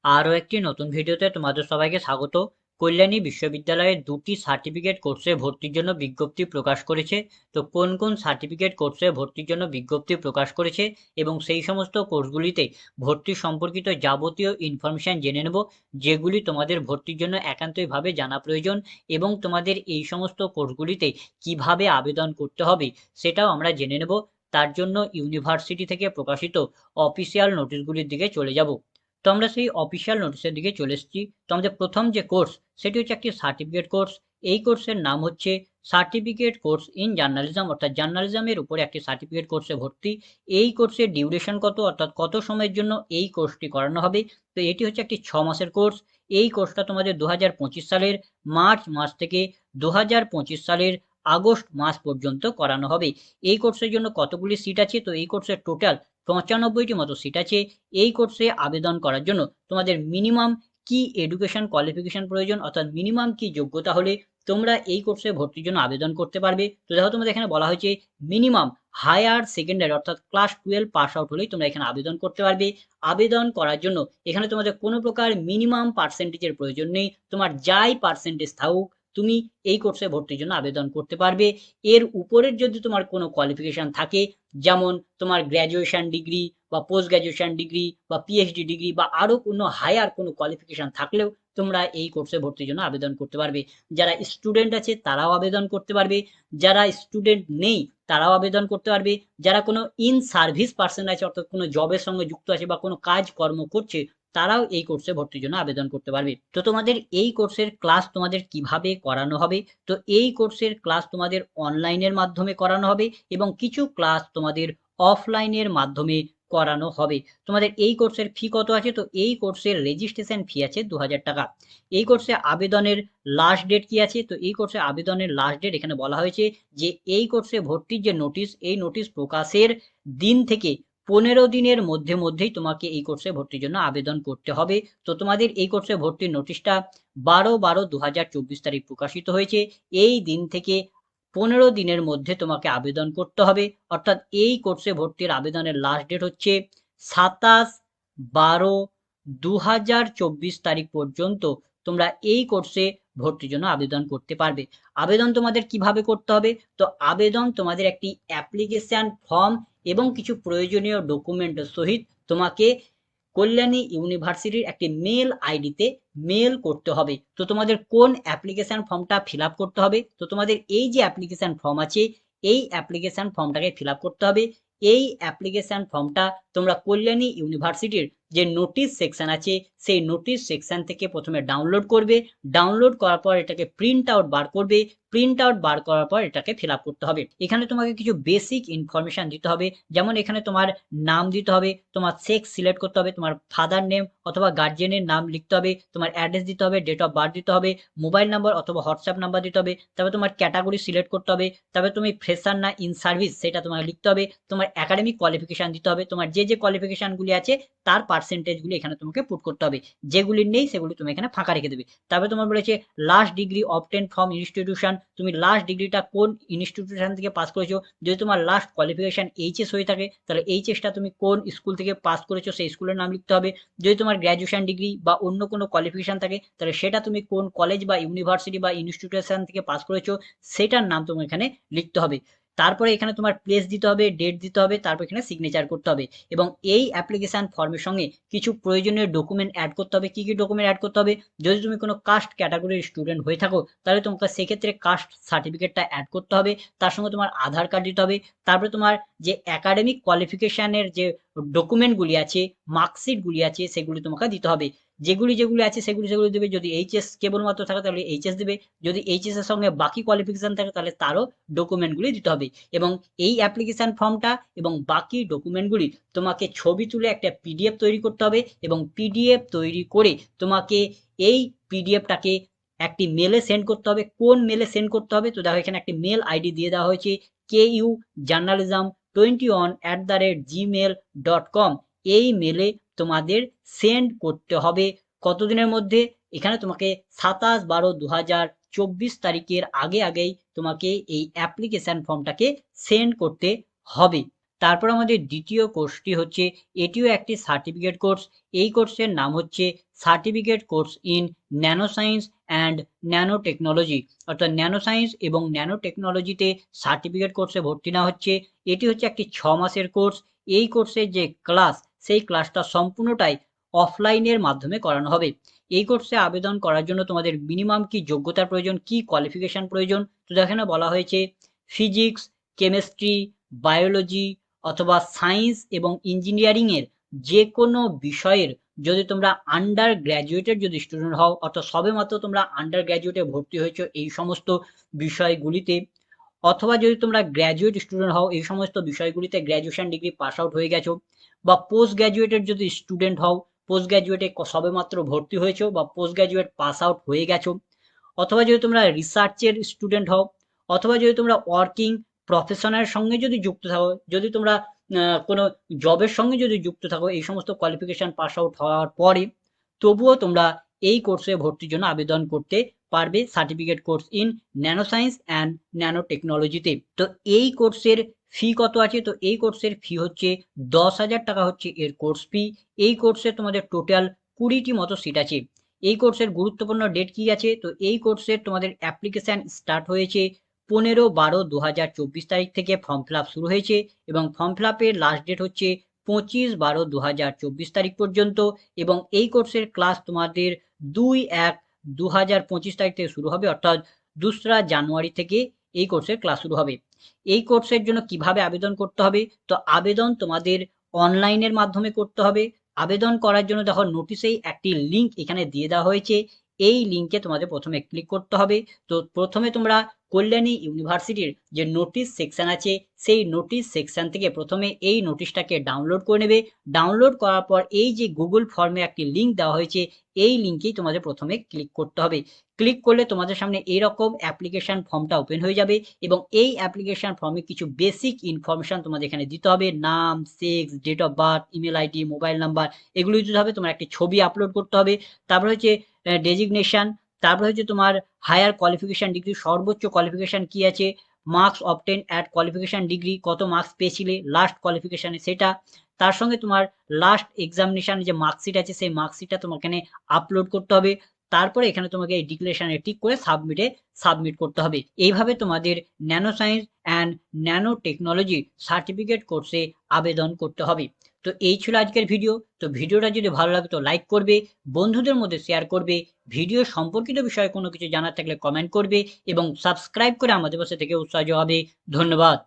আরও একটি নতুন ভিডিওতে তোমাদের সবাইকে স্বাগত। কল্যাণী বিশ্ববিদ্যালয়ের দুটি সার্টিফিকেট কোর্সে ভর্তির জন্য বিজ্ঞপ্তি প্রকাশ করেছে। তো কোন কোন সার্টিফিকেট কোর্সে ভর্তির জন্য বিজ্ঞপ্তি প্রকাশ করেছে এবং সেই সমস্ত কোর্সগুলিতে ভর্তি সম্পর্কিত যাবতীয় ইনফরমেশান জেনে নেব, যেগুলি তোমাদের ভর্তির জন্য একান্তইভাবে জানা প্রয়োজন। এবং তোমাদের এই সমস্ত কোর্সগুলিতে কিভাবে আবেদন করতে হবে সেটাও আমরা জেনে নেব। তার জন্য ইউনিভার্সিটি থেকে প্রকাশিত অফিসিয়াল নোটিশগুলির দিকে চলে যাব। তো আমরা সেই অফিসিয়াল নোটিশের দিকে চলে এসেছি। তো আমাদের প্রথম যে কোর্স সেটি হচ্ছে একটি সার্টিফিকেট কোর্স। এই কোর্সের নাম হচ্ছে সার্টিফিকেট কোর্স ইন জার্নালিজম, অর্থাৎ জার্নালিজমের উপরে একটি সার্টিফিকেট কোর্সে ভর্তি। এই কোর্সের ডিউরেশন কত, অর্থাৎ কত সময়ের জন্য এই কোর্সটি করানো হবে? তো এটি হচ্ছে একটি 6 মাসের কোর্স। এই কোর্সটা তোমাদের 2025 সালের মার্চ মাস থেকে 2025 সালের আগস্ট মাস পর্যন্ত করানো হবে। এই কোর্সের জন্য কতগুলি সিট আছে? তো এই কোর্সের টোটাল 95টি মতো সিট আছে। এই কোর্সে আবেদন করার জন্য তোমাদের মিনিমাম কি এডুকেশন কোয়ালিফিকেশন প্রয়োজন, অর্থাৎ মিনিমাম কি যোগ্যতা হলে তোমরা এই কোর্সে ভর্তির জন্য আবেদন করতে পারবে? তো দেখো, তোমাদের এখানে বলা হয়েছে মিনিমাম হায়ার সেকেন্ডারি অর্থাৎ ক্লাস 12 পাস আউট হলেই তোমরা এখানে আবেদন করতে পারবে। আবেদন করার জন্য এখানে তোমাদের কোনো প্রকার মিনিমাম পার্সেন্টেজের প্রয়োজন নেই। তোমার যাই পার্সেন্টেজ থাকুক, তুমি এই কোর্সে ভর্তির জন্য আবেদন করতে পারবে। এর উপরের যদি তোমার কোনো কোয়ালিফিকেশন থাকে, যেমন তোমার গ্র্যাজুয়েশন ডিগ্রি বা পোস্ট গ্র্যাজুয়েশন ডিগ্রি বা পিএইচডি ডিগ্রি বা আরও কোনো হায়ার কোনো কোয়ালিফিকেশান থাকলেও তোমরা এই কোর্সে ভর্তির জন্য আবেদন করতে পারবে। যারা স্টুডেন্ট আছে তারাও আবেদন করতে পারবে, যারা স্টুডেন্ট নেই তারাও আবেদন করতে পারবে, যারা কোনো ইন সার্ভিস পার্সন আছে অর্থাৎ কোনো জবের সঙ্গে যুক্ত আছে বা কোনো কাজকর্ম করছে, তারাও এই কোর্সে ভর্তির জন্য আবেদন করতে পারবে। তো তোমাদের এই কোর্সের ক্লাস তোমাদের কিভাবে করানো হবে? তো এই কোর্সের ক্লাস তোমাদের অনলাইনের মাধ্যমে করানো হবে এবং কিছু ক্লাস তোমাদের অফলাইনের মাধ্যমে করানো হবে। তোমাদের এই কোর্সের ফি কত আছে? তো এই কোর্সের রেজিস্ট্রেশন ফি আছে 2000 টাকা। এই কোর্সে আবেদনের লাস্ট ডেট কি আছে? তো এই কোর্সে আবেদনের লাস্ট ডেট এখানে বলা হয়েছে যে এই কোর্সে ভর্তির যে নোটিশ, এই নোটিশ প্রকাশের দিন থেকে 15 দিনের মধ্যেই তোমাকে এই কোর্সে ভর্তির জন্য আবেদন করতে হবে। তো তোমাদের এই কোর্সে ভর্তির নোটিশটা 12/12/2024 তারিখ প্রকাশিত হয়েছে। এই দিন থেকে 15 দিনের মধ্যে তোমাকে আবেদন করতে হবে। অর্থাৎ এই কোর্সে ভর্তির আবেদনের লাস্ট ডেট হচ্ছে 27/12/2024 তারিখ পর্যন্ত তোমরা এই কোর্সে ভর্তির জন্য আবেদন করতে পারবে। আবেদন তোমাদের কিভাবে করতে হবে? তো আবেদন তোমাদের একটি অ্যাপ্লিকেশন ফর্ম এবং কিছু প্রয়োজনীয় ডকুমেন্ট সহিত তোমাকে কল্যাণী ইউনিভার্সিটির একটি মেল আইডিতে মেল করতে হবে। তো তোমাদের কোন অ্যাপ্লিকেশন ফর্মটা ফিল আপ করতে হবে? তো তোমাদের এই যে অ্যাপ্লিকেশন ফর্ম আছে, এই অ্যাপ্লিকেশন ফর্মটাকে ফিল আপ করতে হবে। এই অ্যাপ্লিকেশন ফর্মটা তোমরা কল্যাণী ইউনিভার্সিটির যে নোটিশ সেকশন আছে, সেই নোটিশ সেকশন থেকে প্রথমে ডাউনলোড করবে। ডাউনলোড করার পর এটাকে প্রিন্ট আউট বার করবে। প্রিন্ট আউট বার করার পর এটাকে ফিল আপ করতে হবে। এখানে তোমাকে কিছু বেসিক ইনফরমেশন দিতে হবে, যেমন এখানে তোমার নাম দিতে হবে, তোমার সেক্স সিলেক্ট করতে হবে, তোমার ফাদার নেম অথবা গার্জিয়ানের নাম লিখতে হবে, তোমার অ্যাড্রেস দিতে হবে, ডেট অফ বার্থ দিতে হবে, মোবাইল নাম্বার অথবা হোয়াটসঅ্যাপ নাম্বার দিতে হবে, তারপর তোমার ক্যাটাগরি সিলেক্ট করতে হবে, তারপরে তুমি ফ্রেশার না ইন সার্ভিস সেটা তোমাকে লিখতে হবে, তোমার একাডেমিক কোয়ালিফিকেশান দিতে হবে, তোমার যে কোয়ালিফিকেশানগুলি আছে তার পার্সেন্টেজগুলি এখানে তোমাকে পুট করতে হবে। যেগুলি নেই সেগুলি তুমি এখানে ফাঁকা রেখে দেবে। তারপরে তোমার বলেছে last degree obtain from institution, তুমি লাস্ট ডিগ্রিটা কোন ইনস্টিটিউশন থেকে পাস করেছো। যদি তোমার লাস্ট কোয়ালিফিকেশান এইচএস হয়ে থাকে তাহলে এইচএসটা তুমি কোন স্কুল থেকে পাস করেছো সেই স্কুলের নাম লিখতে হবে। যদি তোমার গ্র্যাজুয়েশন ডিগ্রি বা অন্য কোনো কোয়ালিফিকেশান থাকে তাহলে সেটা তুমি কোন কলেজ বা ইউনিভার্সিটি বা ইনস্টিটিউশন থেকে পাস করেছো সেটার নাম তোমার এখানে লিখতে হবে। তারপরে এখানে তোমার প্লেস দিতে হবে, ডেট দিতে হবে, তারপর এখানে সিগনেচার করতে হবে। এবং এই অ্যাপ্লিকেশন ফর্মের সঙ্গে কিছু প্রয়োজনীয় ডকুমেন্ট অ্যাড করতে হবে। কি কি ডকুমেন্ট অ্যাড করতে হবে? যদি তুমি কোনো কাস্ট ক্যাটাগরির স্টুডেন্ট হয়ে থাকো তাহলে তোমাকে সেক্ষেত্রে কাস্ট সার্টিফিকেটটা অ্যাড করতে হবে। তার সঙ্গে তোমার আধার কার্ড দিতে হবে। তারপরে তোমার যে একাডেমিক কোয়ালিফিকেশানের যে ডকুমেন্টগুলি আছে, মার্কশিটগুলি আছে, সেগুলি তোমাকে দিতে হবে। যেগুলি আছে সেগুলি দেবে। যদি এইচএস কেবলমাত্র থাকে তাহলে এইচএস দেবে। যদি এইচএস এর সঙ্গে বাকি কোয়ালিফিকেশান থাকে তাহলে তারও ডকুমেন্টগুলি দিতে হবে। এবং এই অ্যাপ্লিকেশান ফর্মটা এবং বাকি ডকুমেন্টগুলি তোমাকে ছবি তুলে একটা পিডিএফ তৈরি করতে হবে এবং পিডিএফ তৈরি করে তোমাকে এই পিডিএফটাকে একটি মেলে সেন্ড করতে হবে। কোন মেলে সেন্ড করতে হবে? তো দেখো এখানে একটি মেল আইডি দিয়ে দেওয়া হয়েছে, kujournalism21@gmail.com। এই মেলে তোমাদের সেন্ড করতে হবে। কতদিনের মধ্যে? এখানে তোমাকে 27/12/2024 তারিখের আগেই তোমাকে এই অ্যাপ্লিকেশন ফর্মটাকে সেন্ড করতে হবে। তারপর আমাদের দ্বিতীয় কোর্সটি হচ্ছে, এটিও একটি সার্টিফিকেট কোর্স। এই কোর্সের নাম হচ্ছে certificate course in nano science and nano technology, অর্থাৎ ন্যানো সায়েন্স এবং ন্যানো টেকনোলজিতে সার্টিফিকেট কোর্সে ভর্তি নেওয়া হচ্ছে। এটি হচ্ছে একটি 6 মাসের কোর্স। এই কোর্সের যে ক্লাস, সেই ক্লাসটা সম্পূর্ণটাই অফলাইনের মাধ্যমে করানো হবে। এই কোর্সে আবেদন করার জন্য তোমাদের মিনিমাম কি যোগ্যতার প্রয়োজন, কি কোয়ালিফিকেশন প্রয়োজন, তো এখানে বলা হয়েছে ফিজিক্স, কেমিস্ট্রি, বায়োলজি অথবা সায়েন্স এবং ইঞ্জিনিয়ারিংয়ের যে কোনো বিষয়ের যদি তোমরা আন্ডার গ্র্যাজুয়েটের যদি স্টুডেন্ট হও, অর্থাৎ সবেমাত্র তোমরা আন্ডার গ্র্যাজুয়েটে ভর্তি হয়েছো এই সমস্ত বিষয়গুলিতে, অথবা যদি তোমরা গ্র্যাজুয়েট স্টুডেন্ট হও, এই সমস্ত বিষয়গুলিতে গ্র্যাজুয়েশন ডিগ্রি পাস আউট হয়ে গেছো, বা পোস্ট গ্র্যাজুয়েটের যদি স্টুডেন্ট হও, পোস্ট গ্র্যাজুয়েটে সবেমাত্র ভর্তি হয়েছো বা পোস্ট গ্র্যাজুয়েট পাস আউট হয়ে গেছো, অথবা যদি তোমরা রিসার্চের স্টুডেন্ট হও, অথবা যদি তোমরা ওয়ার্কিং প্রফেশনের সঙ্গে যদি যুক্ত থাকো, যদি তোমরা কোনো জবের সঙ্গে যদি যুক্ত থাকো, এই সমস্ত কোয়ালিফিকেশন পাস আউট হওয়ার পরে তবুও তোমরা এই কোর্সে ভর্তির জন্য আবেদন করতে পারবে certificate course in nano science and nano টেকনোলজিতে। তো এই কোর্সের ফি কত আছে? তো এই কোর্সের ফি হচ্ছে 10,000 টাকা হচ্ছে এর কোর্স ফি। এই কোর্সে তোমাদের টোটাল 20টি মতো সিট আছে। এই কোর্সের গুরুত্বপূর্ণ ডেট কি আছে? তো এই কোর্সের তোমাদের অ্যাপ্লিকেশন স্টার্ট হয়েছে 15/12/2024 তারিখ থেকে ফর্ম ফিল আপ শুরু হয়েছে, এবং ফর্ম ফিল আপের লাস্ট ডেট হচ্ছে 25/12/2024 তারিখ পর্যন্ত, এবং এই কোর্সের ক্লাস তোমাদের 2/1/2025 তারিখ থেকে শুরু হবে, অর্থাৎ 2রা জানুয়ারি থেকে এই কোর্সের ক্লাস শুরু হবে। এই কোর্সের জন্য কিভাবে আবেদন করতে হবে? তো আবেদন তোমাদের অনলাইনের মাধ্যমে করতে হবে। আবেদন করার জন্য দেখো নোটিশেই একটি লিঙ্ক এখানে দিয়ে দেওয়া হয়েছে। এই লিঙ্কে তোমাদের প্রথমে ক্লিক করতে হবে। তো প্রথমে তোমরা কল্যাণী ইউনিভার্সিটির যে নোটিশ সেকশন আছে, সেই নোটিশ সেকশন থেকে প্রথমে এই নোটিশটাকে ডাউনলোড করে নেবে। ডাউনলোড করার পর এই যে গুগল ফর্মে একটি লিঙ্ক দেওয়া হয়েছে, এই লিঙ্কেই তোমাদের প্রথমে ক্লিক করতে হবে। ক্লিক করলে তোমাদের সামনে এইরকম অ্যাপ্লিকেশন ফর্মটা ওপেন হয়ে যাবে, এবং এই অ্যাপ্লিকেশন ফর্মে কিছু বেসিক ইনফরমেশন তোমাদের এখানে দিতে হবে। নাম, sex, date of birth, email ID, mobile number, এগুলো দিতে হবে। তোমার একটি ছবি আপলোড করতে হবে। তারপর হচ্ছে ডেজিগনেশন, তারপর হচ্ছে তোমার হায়ার কোয়ালিফিকেশন ডিগ্রি, সর্বোচ্চ কোয়ালিফিকেশন কি আছে, marks obtain at qualification degree, কত মার্কস পেয়েছিলে লাস্ট কোয়ালিফিকেশনে সেটা, তার সঙ্গে তোমার লাস্ট এক্সামিনেশন যে মার্কশিট আছে, সেই মার্কশিটটা তোমাকে এখানে আপলোড করতে হবে। তারপরে এখানে তোমাকে এই ডিক্লারেশনে টিক করে সাবমিট করতে হবে। এইভাবে তোমাদের nano science and nano technology certificate কোর্সে আবেদন করতে হবে। তো এই ছিল আজকের ভিডিও। তো ভিডিওটা যদি ভালো লাগে তো লাইক করবে, বন্ধুদের মধ্যে শেয়ার করবে, ভিডিও সম্পর্কিত বিষয়ে কোনো কিছু জানার থাকলে কমেন্ট করবে, এবং সাবস্ক্রাইব করে আমাদের পাশে থেকে উৎসাহ হবে। ধন্যবাদ।